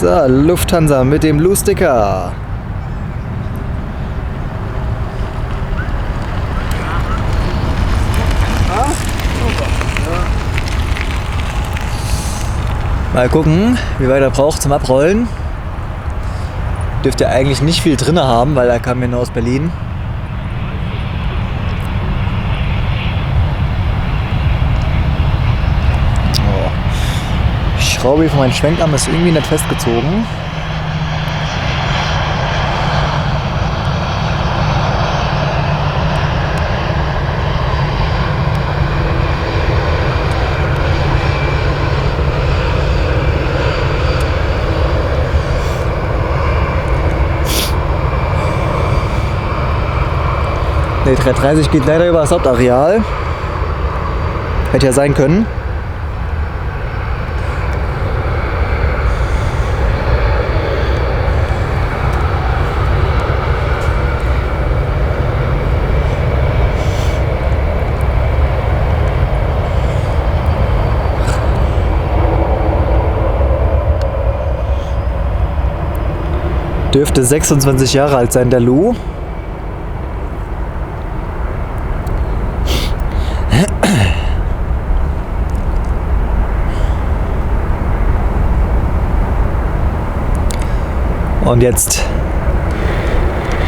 So, Lufthansa mit dem Blue Sticker. Mal gucken, wie weit er braucht zum Abrollen. Dürfte eigentlich nicht viel drin haben, weil er kam ja nur aus Berlin. Oh. Die Schraube von meinem Schwenkarm ist irgendwie nicht festgezogen. Ne, 330 geht leider über das Hauptareal. Hätte ja sein können. Dürfte 26 Jahre alt sein, der Lu. Und jetzt